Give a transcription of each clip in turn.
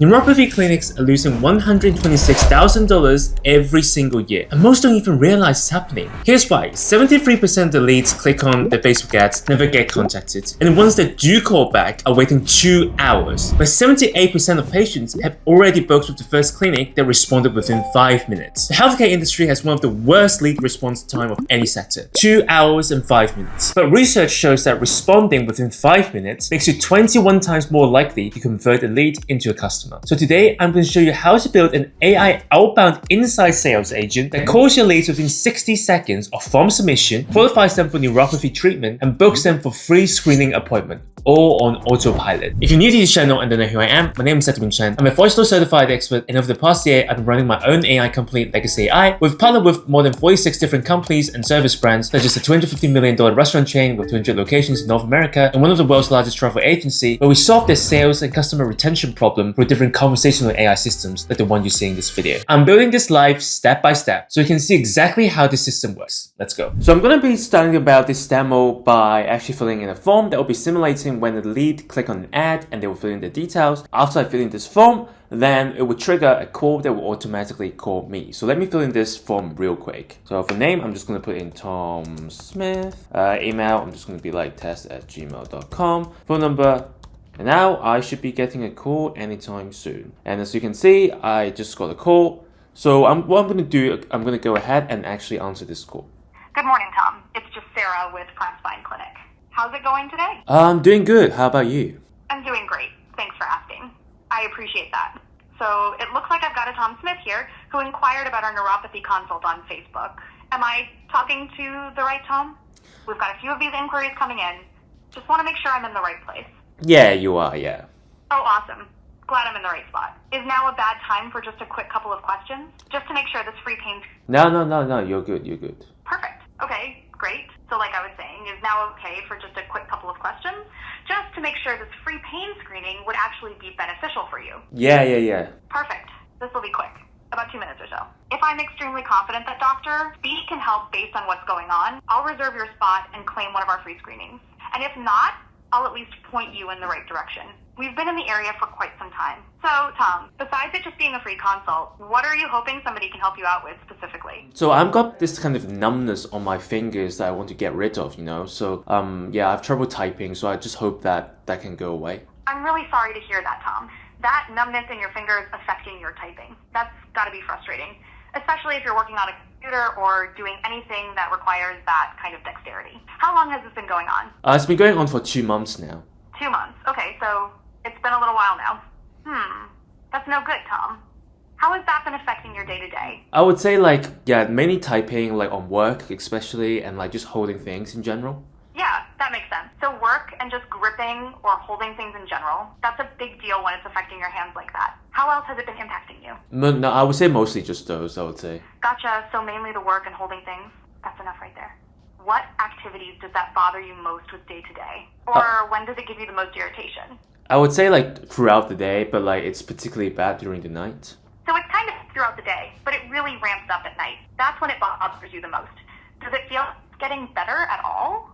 Neuropathy clinics are losing $126,000 every single year, and most don't even realize it's happening. Here's why. 73% of the leads click on their Facebook ads never get contacted, and the ones that do call back are waiting 2 hours. But 78% of patients have already booked with the first clinic that responded within 5 minutes. The healthcare industry has one of the worst lead response time of any sector, 2 hours and 5 minutes. But research shows that responding within 5 minutes makes you 21 times more likely to convert a lead into a customer. So today, I'm going to show you how to build an AI outbound inside sales agent that calls your leads within 60 seconds or from submission, qualifies them for neuropathy treatment, and books them for free screening appointment, all on autopilot. If you're new to this channel and don't know who I am, my name is Edwin Chen. I'm a Voiceflow certified expert, and over the past year, I've been running my own AI company, Legacy AI. We've partnered with more than 46 different companies and service brands, such as a $250 million restaurant chain with 200 locations in North America, and one of the world's largest travel agency, where we solve their sales and customer retention problem with different conversational AI systems like the one you see in this video. I'm building this live step by step so you can see exactly how this system works. Let's go. So I'm going to be starting about this demo by actually filling in a form that will be simulating when the lead click on an ad and they will fill in the details. After I fill in this form, then it will trigger a call that will automatically call me. So let me fill in this form real quick. So for name, I'm just going to put in Tom Smith. Email, I'm just going to be like test@gmail.com. Phone number. And now I should be getting a call anytime soon. And as you can see, I just got a call. So what I'm going to do, I'm going to go ahead and actually answer this call. Good morning, Tom. It's just Sarah with Prime Spine Clinic. How's it going today? I'm doing good. How about you? I'm doing great. Thanks for asking. I appreciate that. So it looks like I've got a Tom Smith here who inquired about our neuropathy consult on Facebook. Am I talking to the right Tom? We've got a few of these inquiries coming in. Just want to make sure I'm in the right place. Yeah, you are, yeah. Oh, awesome. Glad I'm in the right spot. Is now a bad time for just a quick couple of questions? Just to make sure this free pain... No, you're good. Perfect. Okay, great. So like I was saying, is now okay for just a quick couple of questions? Just to make sure this free pain screening would actually be beneficial for you. Yeah. Perfect. This will be quick. About 2 minutes or so. If I'm extremely confident that Dr. B can help based on what's going on, I'll reserve your spot and claim one of our free screenings. And if not, I'll at least point you in the right direction. We've been in the area for quite some time. So, Tom, besides it just being a free consult, what are you hoping somebody can help you out with specifically? So I've got this kind of numbness on my fingers that I want to get rid of, So, yeah, I have trouble typing, so I just hope that can go away. I'm really sorry to hear that, Tom. That numbness in your fingers affecting your typing. That's gotta be frustrating, especially if you're working on a computer or doing anything that requires that kind of dexterity. How long has this been going on? It's been going on for 2 months now. 2 months. Okay, so it's been a little while now. That's no good, Tom. How has that been affecting your day-to-day? I would say mainly typing on work especially, and just holding things in general. Yeah, that makes sense. So work and just gripping or holding things in general, that's a big deal when it's affecting your hands like that. How else has it been impacting you? No, I would say mostly just those, I would say. Gotcha, so mainly the work and holding things. That's enough right there. What activities does that bother you most with day-to-day? Or when does it give you the most irritation? I would say throughout the day, but it's particularly bad during the night. So it's kind of throughout the day, but it really ramps up at night. That's when it bothers you the most. Does it feel getting better at all?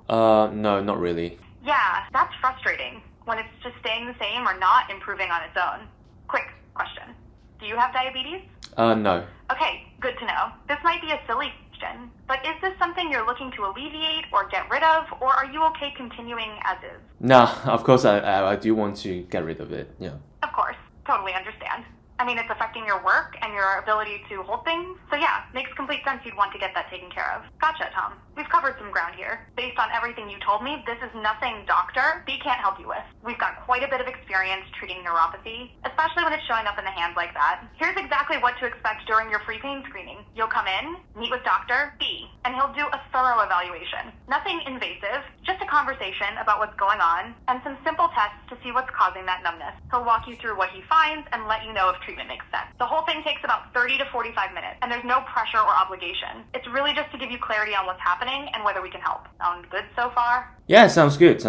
No, not really. Yeah, that's frustrating when it's just staying the same or not improving on its own. Quick question. Do you have diabetes? No. Okay, good to know. This might be a silly question, but is this something you're looking to alleviate or get rid of, or are you okay continuing as is? Nah, of course I do want to get rid of it, yeah. Of course, totally understand. I mean, it's affecting your work and your ability to hold things. So yeah, makes complete sense you'd want to get that taken care of. Gotcha, Tom. We've covered some ground here. Based on everything you told me, this is nothing Dr. B can't help you with. We've got quite a bit of experience treating neuropathy, especially when it's showing up in the hands like that. Here's exactly what to expect during your free pain screening. You'll come in, meet with Dr. B, and he'll do a thorough evaluation. Nothing invasive, just a conversation about what's going on and some simple tests to see what's causing that numbness. He'll walk you through what he finds and let you know if treatment makes sense. The whole thing takes about 30 to 45 minutes, and there's no pressure or obligation. It's really just to give you clarity on what's happening and whether we can help. Sound good so far? Yeah, sounds good.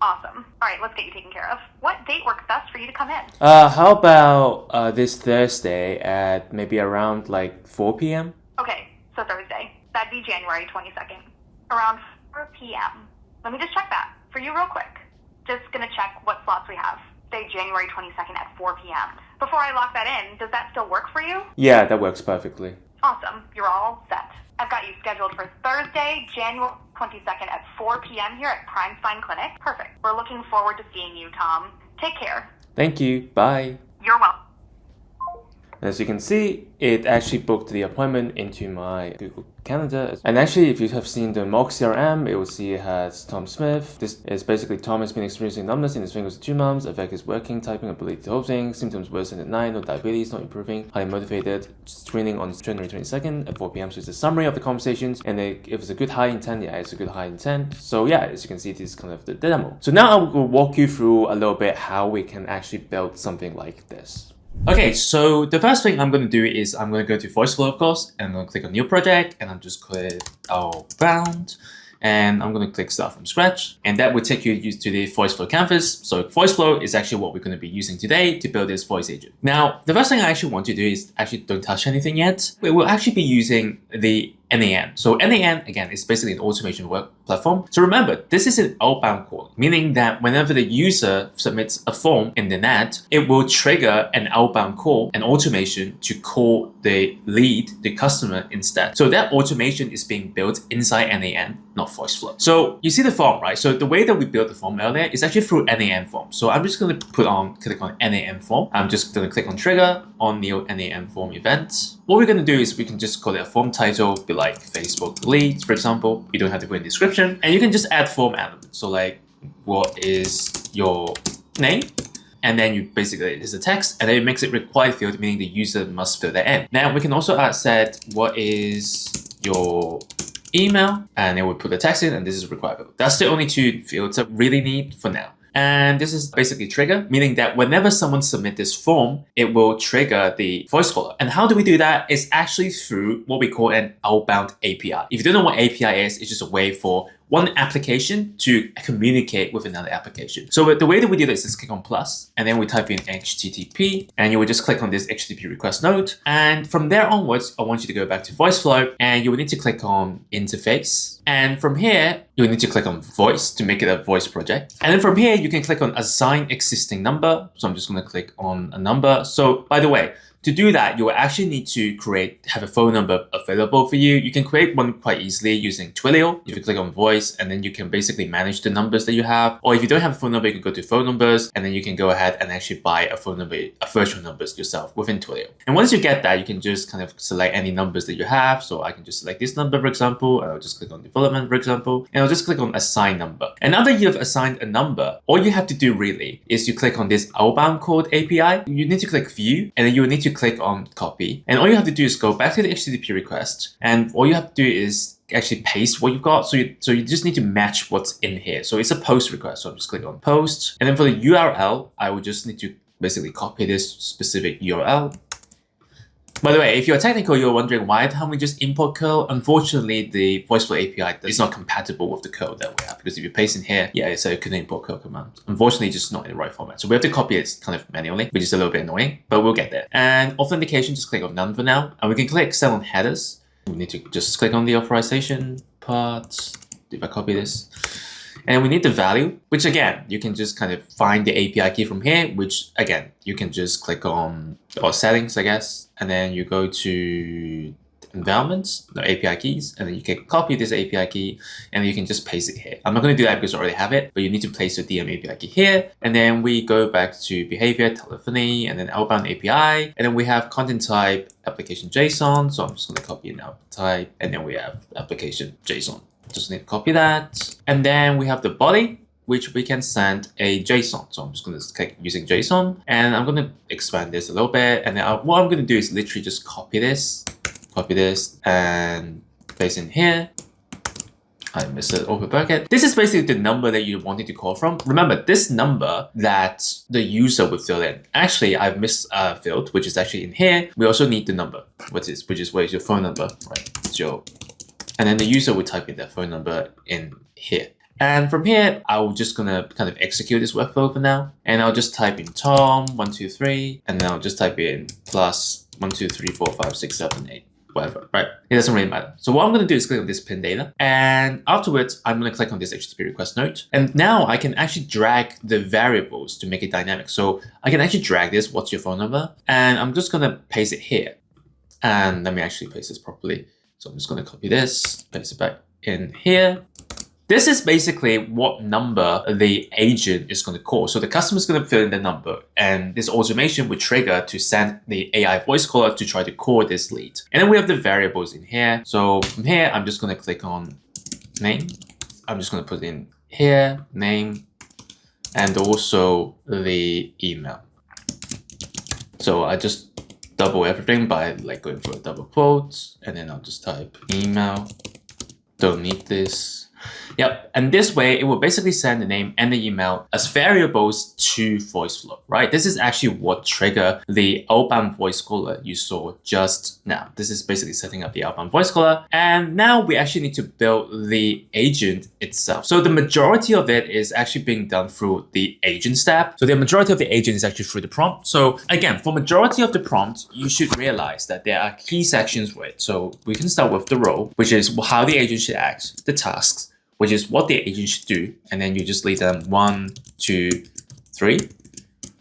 Awesome. All right, let's get you taken care of. What date works best for you to come in? How about this Thursday at maybe around 4 p.m.? Okay, so Thursday. That'd be January 22nd. Around 4 p.m. Let me just check that for you real quick. Just gonna check what slots we have. Say January 22nd at 4 p.m. Before I lock that in, does that still work for you? Yeah, that works perfectly. Awesome. You're all set. I've got you scheduled for Thursday, January 22nd at 4 p.m. here at Prime Spine Clinic. Perfect. We're looking forward to seeing you, Tom. Take care. Thank you. Bye. You're welcome. As you can see, it actually booked the appointment into my Google Calendar. And actually, if you have seen the mock CRM, it will see it has Tom Smith. This is basically Tom has been experiencing numbness in his fingers for 2 months, affect his working, typing, ability to hold things, symptoms worsen at night, no diabetes, not improving, highly motivated, screening on January 22nd at 4 p.m. So it's a summary of the conversations, and if it's a good high intent, yeah, it's a good high intent. So yeah, as you can see, this is kind of the demo. So now I will walk you through a little bit how we can actually build something like this. Okay, so the first thing I'm going to do is I'm going to go to Voiceflow, of course, and I'm going to click on New Project, and I'm just click Outbound, and I'm going to click Start from Scratch, and that will take you to the Voiceflow canvas. So Voiceflow is actually what we're going to be using today to build this voice agent. Now, the first thing I actually want to do is actually don't touch anything yet. We will actually be using the NAN. So NAN, again, is basically an automation work platform. So remember, this is an outbound call, meaning that whenever the user submits a form in the NAT, it will trigger an outbound call, an automation to call the lead, the customer instead. So that automation is being built inside NAN, not Voiceflow. So you see the form, right? So the way that we built the form earlier is actually through NAN form. So I'm just going to click on NAN form. I'm just going to click on trigger on new NAN form event. What we're going to do is we can just call it a form title, be like Facebook leads, for example. You don't have to put in description, and you can just add form elements. So like, what is your name? And then you basically, it's a text, and then it makes it required field, meaning the user must fill that in. Now we can also add set, what is your email? And it would put the text in, and this is required field. That's the only 2 fields I really need for now. And this is basically trigger, meaning that whenever someone submits this form, it will trigger the voice caller. And how do we do that? It's actually through what we call an outbound API. If you don't know what API is, it's just a way for one application to communicate with another application. So the way that we do this is click on plus, and then we type in HTTP, and you will just click on this HTTP request node. And from there onwards, I want you to go back to Voiceflow, and you will need to click on interface. And from here, you will need to click on voice to make it a voice project. And then from here, you can click on assign existing number. So I'm just going to click on a number. So by the way, to do that, you will actually need to have a phone number available for you. You can create one quite easily using Twilio. If you click on voice, and then you can basically manage the numbers that you have. Or if you don't have a phone number, you can go to phone numbers, and then you can go ahead and actually buy a phone number, a virtual numbers yourself within Twilio. And once you get that, you can just kind of select any numbers that you have. So I can just select this number, for example, and I'll just click on development, for example, and I'll just click on assign number. And now that you've assigned a number, all you have to do really is you click on this outbound code API. You need to click view, and then you will need to click on copy. And all you have to do is go back to the HTTP request, and all you have to do is actually paste what you've got. So you just need to match what's in here. So it's a post request. So I'm just click on post. And then for the URL, I would just need to basically copy this specific URL. By the way, if you're technical, you're wondering why can't we just import curl? Unfortunately, the Voiceflow API is not compatible with the code that we have, because if you paste in here, yeah, it's a couldn't import curl command. Unfortunately, it's just not in the right format. So we have to copy it kind of manually, which is a little bit annoying, but we'll get there. And authentication, just click on none for now. And we can click send on headers. We need to just click on the authorization part. If I copy this. And we need the value, which again, you can just kind of find the API key from here, which again, you can just click on or settings, I guess, and then you go to environments, the API keys, and then you can copy this API key, and you can just paste it here. I'm not going to do that because I already have it, but you need to place the DM API key here, and then we go back to behavior, telephony, and then outbound API, and then we have content type, application JSON, so I'm just going to copy an output type, and then we have application JSON. Just need to copy that. And then we have the body, which we can send a JSON. So I'm just going to click using JSON, and I'm going to expand this a little bit. And then what I'm going to do is literally just copy this, and paste in here. I missed an open bracket. This is basically the number that you wanted to call from. Remember, this number that the user would fill in. Actually, I've missed a field, which is actually in here. We also need the number, which is where is your phone number, right? It's your. And then the user would type in their phone number in here. And from here, I'm just gonna kind of execute this workflow for now. And I'll just type in Tom 123, and then I'll just type in plus 1 2 3 4 5 6 7 8. whatever, right? It doesn't really matter. So what I'm going to do is click on this pin data, and afterwards, I'm going to click on this HTTP request node. And now I can actually drag the variables to make it dynamic. So I can actually drag this, what's your phone number? And I'm just going to paste it here. And let me actually paste this properly. So I'm just going to copy this, paste it back in here. This is basically what number the agent is going to call. So the customer is going to fill in the number, and this automation will trigger to send the AI voice caller to try to call this lead. And then we have the variables in here. So from here, I'm just going to click on name. I'm just going to put in here, name, and also the email. So I just double everything by like going for a double quote, and then I'll just type email. Don't need this. Yep, and this way it will basically send the name and the email as variables to Voiceflow, right? This is actually what trigger the outbound voice caller you saw just now. This is basically setting up the outbound voice caller. And now we actually need to build the agent itself. So the majority of it is actually being done through the agent step. So the majority of the agent is actually through the prompt. So again, for majority of the prompt, you should realize that there are key sections with it. So we can start with the role, which is how the agent should act, the tasks, which is what the agent should do. And then you just leave them 1, 2, 3.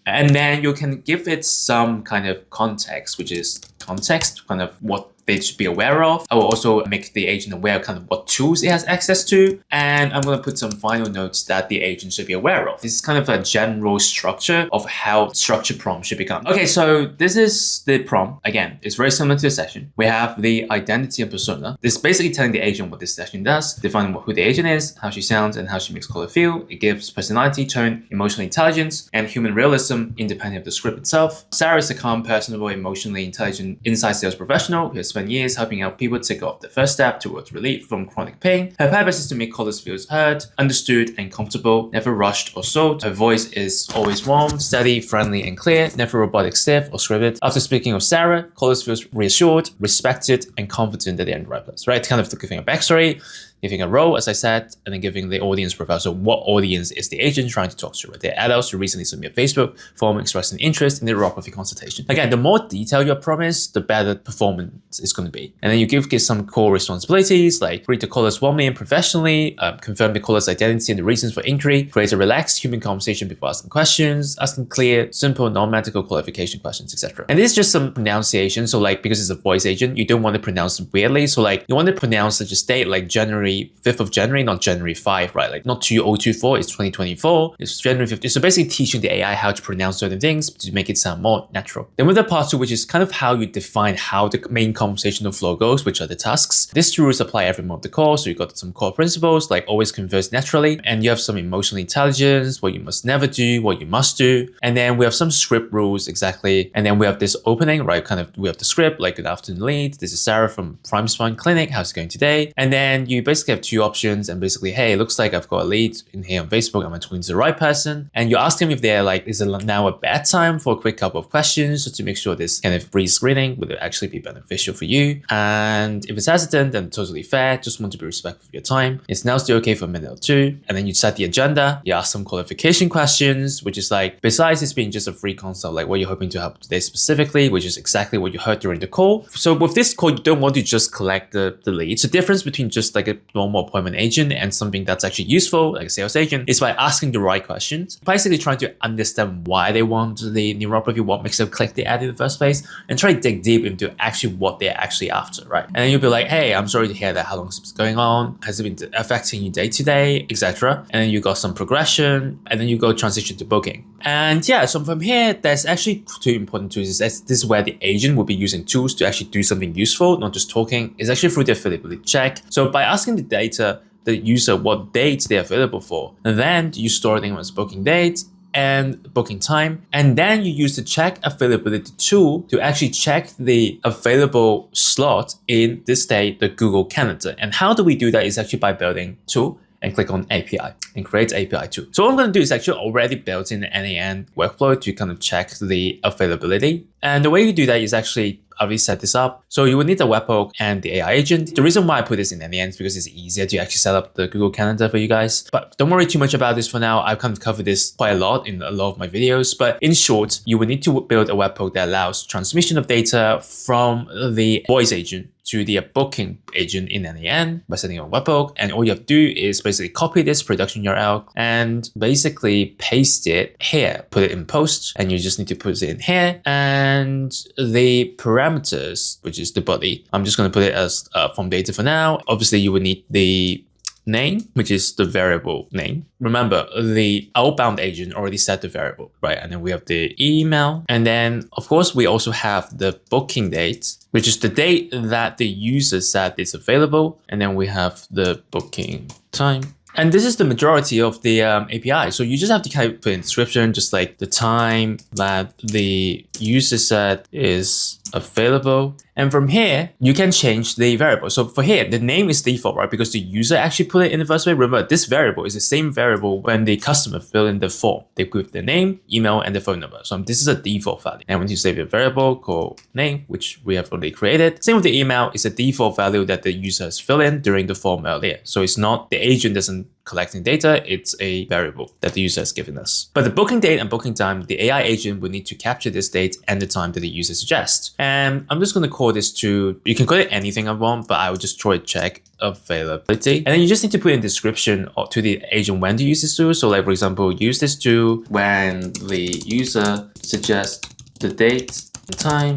And then you can give it some kind of context, which is context, kind of what they should be aware of. I will also make the agent aware of kind of what tools it has access to. And I'm going to put some final notes that the agent should be aware of. This is kind of a general structure of how structured prompt should become. Okay, so this is the prompt. Again, it's very similar to the session. We have the identity and persona. This is basically telling the agent what this session does, defining who the agent is, how she sounds, and how she makes caller feel. It gives personality, tone, emotional intelligence, and human realism independent of the script itself. Sarah is a calm, personable, emotionally intelligent inside sales professional who has spent years helping out people take off the first step towards relief from chronic pain. Her purpose is to make callers feel heard, understood, and comfortable, never rushed or sold. Her voice is always warm, steady, friendly, and clear, never robotic, stiff, or scripted. After speaking of Sarah, callers feel reassured, respected, and confident that they're in the right place, right? Kind of giving a backstory, giving a role, as I said, and then giving the audience profile. So what audience is the agent trying to talk to? Right? They're adults who recently submit a Facebook form expressing interest in the neuropathy consultation. Again, the more detail you promise, the better performance is going to be. And then you give some core responsibilities like greet the callers warmly and professionally, confirm the caller's identity and the reasons for inquiry, create a relaxed human conversation before asking questions, asking clear, simple, non-medical qualification questions, etc. And this is just some pronunciation. So like, because it's a voice agent, you don't want to pronounce it weirdly. So like, you want to pronounce such a date like January 5th of January, not January 5, right? Like not 2024, it's 2024. It's January 5th. So basically teaching the AI how to pronounce certain things to make it sound more natural. Then with the part 2, which is kind of how you define how the main conversational flow goes, which are the tasks. These rules apply every month of the call. So you got some core principles like always converse naturally, and you have some emotional intelligence, what you must never do, what you must do. And then we have some script rules exactly. And then we have this opening, right? Kind of, we have the script like good afternoon lead. This is Sarah from Prime Spine Clinic. How's it going today? And then you basically have 2 options, and basically, hey, it looks like I've got a lead in here on Facebook. Am I talking to the right person? And you ask them if they're like, is it now a bad time for a quick couple of questions to make sure this kind of pre-screening would actually be beneficial for you. And if it's hesitant, then totally fair. Just want to be respectful of your time. It's now still okay for a minute or 2. And then you set the agenda. You ask some qualification questions, which is like, besides this being just a free consult, like what you're hoping to help today specifically, which is exactly what you heard during the call. So with this call, you don't want to just collect the leads. The difference between just like a normal appointment agent and something that's actually useful, like a sales agent, is by asking the right questions, basically trying to understand why they want the neuropathy, what makes them click the ad in the first place, and try to dig deep into actually what they're actually after, right? And then you'll be like, hey, I'm sorry to hear that. How long is this going on? Has it been affecting you day to day, etc.? And then you got some progression, and then you go transition to booking. And yeah, so from here, there's actually 2 important tools. This is where the agent will be using tools to actually do something useful, not just talking. It's actually through the availability check. So by asking the data, the user what dates they're available for, and then you store them as booking date and booking time, and then you use the check availability tool to actually check the available slot in this day, the Google Calendar. And how do we do that is actually by building tool and click on API and create API tool. So what I'm going to do is actually already built in the NAN workflow to kind of check the availability. And the way you do that is actually already set this up. So you will need the webhook and the AI agent. The reason why I put this in NAN is because it's easier to actually set up the Google Calendar for you guys. But don't worry too much about this for now. I've kind of covered this quite a lot in a lot of my videos. But in short, you will need to build a webhook that allows transmission of data from the voice agent to the booking agent in NAN by sending a webhook. And all you have to do is basically copy this production URL and basically paste it here, put it in post, and you just need to put it in here. And the parameters, which is the body, I'm just going to put it as form data for now. Obviously, you would need the name, which is the variable name. Remember, the outbound agent already set the variable, right? And then we have the email. And then, of course, we also have the booking date, which is the date that the user said it's available. And then we have the booking time. And this is the majority of the API. So you just have to kind of put in description, just like the time that the user said is available. And from here, you can change the variable. So for here, the name is default, right? Because the user actually put it in the first way. Remember, this variable is the same variable when the customer fill in the form. They put their name, email, and the phone number. So this is a default value. And when you save a variable called name, which we have already created, same with the email, it's a default value that the user has filled in during the form earlier. So it's not, the agent doesn't collecting data, it's a variable that the user has given us. But the booking date and booking time, the AI agent will need to capture this date and the time that the user suggests. And I'm just going to call this to, you can call it anything I want, but I would just try to check availability. And then you just need to put in description to the agent when to use this tool. So like, for example, use this tool when the user suggests the date and time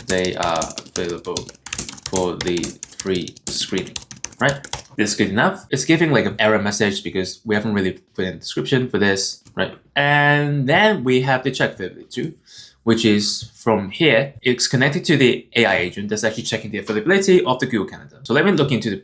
they are available for the free screening, right? This is good enough. It's giving like an error message because we haven't really put in a description for this, right? And then we have the check availability too, which is from here, it's connected to the AI agent that's actually checking the availability of the Google Calendar. So let me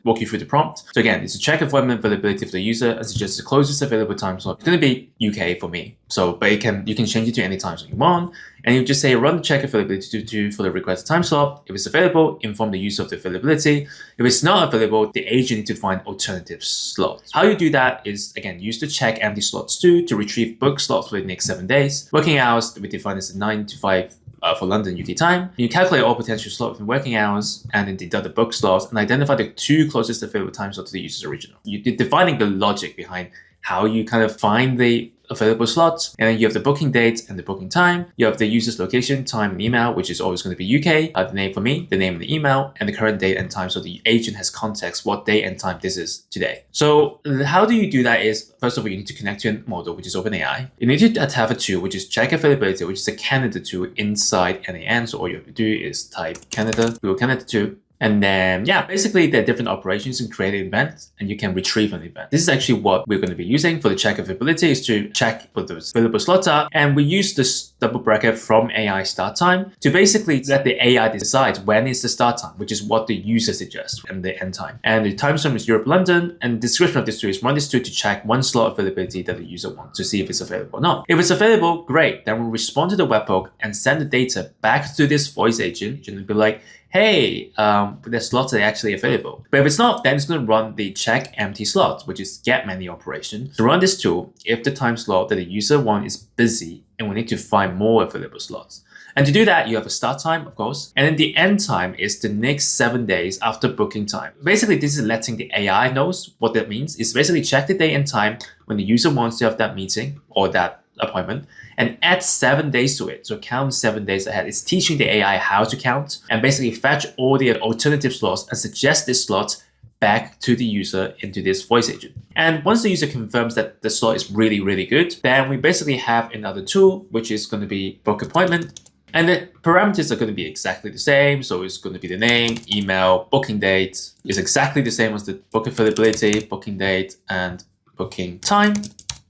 walk you through the prompt. So again, it's a check appointment availability for the user and suggest the closest available time slot. It's going to be UK for me. So, but you can change it to any time slot you want. And you just say run the check availability for the requested time slot. If it's available, inform the user of the availability. If it's not available, the agent needs to find alternative slots. How you do that is, again, use the check empty slots to retrieve book slots for the next 7 days. Working hours, we define as 9 to 5 for London UK time. You calculate all potential slots within working hours and then deduct the book slots and identify the 2 closest available time slots to the user's original. You're defining the logic behind how you kind of find the available slots. And then you have the booking date and the booking time. You have the user's location, time, and email, which is always going to be UK. The name for me, the name and the email, and the current date and time. So the agent has context what day and time this is today. So how do you do that is, first of all, you need to connect to a model, which is OpenAI. You need to have a tool, which is check availability, which is a Canada tool inside NAN. So all you have to do is type Canada, Google Canada tool. And then, yeah, basically there are different operations and create an event and you can retrieve an event. This is actually what we're going to be using for the check availability is to check what those available slots are. And we use this double bracket from AI start time to basically let the AI decide when is the start time, which is what the user suggests, and the end time. And the time zone is Europe, London. And the description of this tool is run this tool to check one slot availability that the user wants to see if it's available or not. If it's available, great. Then we'll respond to the webhook and send the data back to this voice agent and be like, hey, the slots are actually available. But if it's not, then it's going to run the check empty slots, which is get many operation. To run this tool, if the time slot that the user wants is busy and we need to find more available slots. And to do that, you have a start time, of course. And then the end time is the next 7 days after booking time. Basically, this is letting the AI knows what that means. It's basically check the day and time when the user wants to have that meeting or that appointment and add 7 days to it. So count 7 days ahead. It's teaching the AI how to count and basically fetch all the alternative slots and suggest this slot back to the user into this voice agent. And once the user confirms that the slot is really, really good, then we basically have another tool, which is going to be book appointment. And the parameters are going to be exactly the same. So it's going to be the name, email, booking date is exactly the same as the book availability, booking date, and booking time,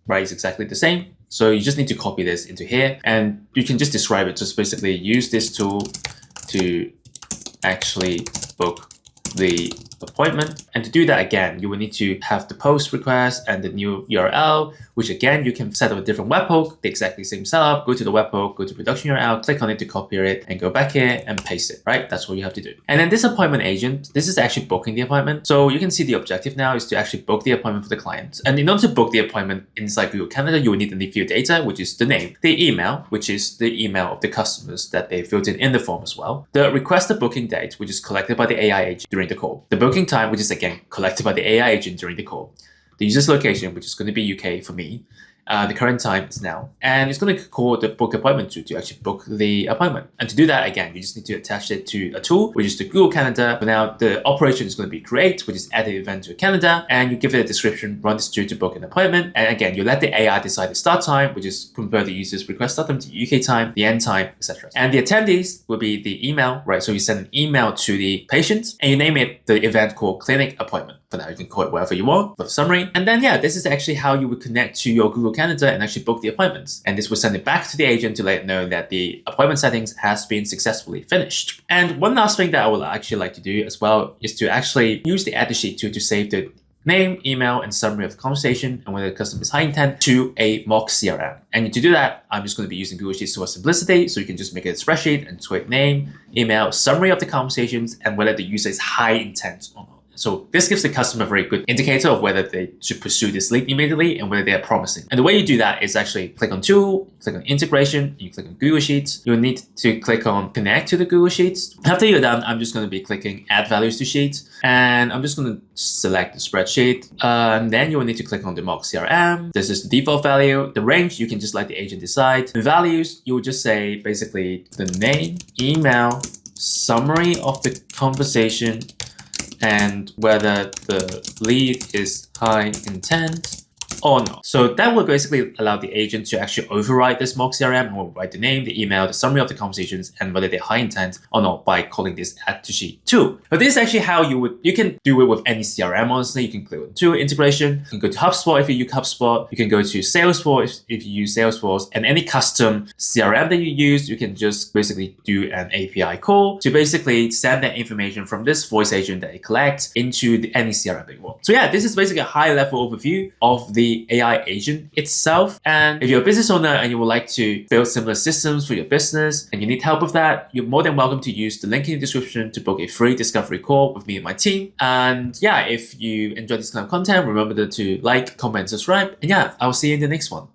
right? It's exactly the same. So you just need to copy this into here and you can just describe it. Just basically use this tool to actually book the appointment. And to do that again, you will need to have the post request and the new URL, which again, you can set up a different webhook, the exactly same setup, go to the webhook, go to production URL, click on it to copy it and go back here and paste it, right? That's what you have to do. And then this appointment agent, this is actually booking the appointment. So you can see the objective now is to actually book the appointment for the client. And in order to book the appointment inside Google Calendar, you will need the field data, which is the name, the email, which is the email of the customers that they filled in the form as well, the requested booking date, which is collected by the AI agent during the call, the booking time, which is again collected by the AI agent during the call, the user's location, which is going to be UK for me, The current time is now. And it's going to call the book appointment to actually book the appointment. And to do that, again, you just need to attach it to a tool, which is the Google Calendar. For now, the operation is going to be create, which is add the event to a calendar. And you give it a description, run this to book an appointment. And again, you let the AI decide the start time, which is convert the user's request start time to UK time, the end time, etc. And the attendees will be the email, right? So you send an email to the patient and you name it the event called clinic appointment. For now, you can call it whatever you want for the summary. And then, yeah, this is actually how you would connect to your Google Calendar and actually book the appointments. And this will send it back to the agent to let it know that the appointment settings has been successfully finished. And one last thing that I would actually like to do as well is to actually use the add to sheet tool to save the name, email, and summary of the conversation and whether the customer is high intent to a mock CRM. And to do that, I'm just going to be using Google Sheets for simplicity. So you can just make it a spreadsheet and tweak name, email, summary of the conversations, and whether the user is high intent or not. So this gives the customer a very good indicator of whether they should pursue this lead immediately and whether they are promising. And the way you do that is actually click on Tool, click on Integration, you click on Google Sheets. You'll need to click on Connect to the Google Sheets. After you're done, I'm just going to be clicking Add Values to Sheets. And I'm just going to select the spreadsheet. And then you will need to click on the mock CRM. This is the default value. The range, you can just let the agent decide. The values, you will just say basically the name, email, summary of the conversation, and whether the lead is high intent or not. So that will basically allow the agent to actually override this mock CRM and will write the name, the email, the summary of the conversations, and whether they're high intent or not by calling this add to sheet tool. But this is actually how you can do it with any CRM, honestly. You can click on tool integration, you can go to HubSpot if you use HubSpot, you can go to Salesforce if you use Salesforce, and any custom CRM that you use, you can just basically do an API call to basically send that information from this voice agent that it collects into any CRM that you want. So yeah, this is basically a high level overview of the AI agent itself. And if you're a business owner and you would like to build similar systems for your business and you need help with that, you're more than welcome to use the link in the description to book a free discovery call with me and my team. And yeah, if you enjoy this kind of content, remember to like, comment, subscribe. And yeah, I'll see you in the next one.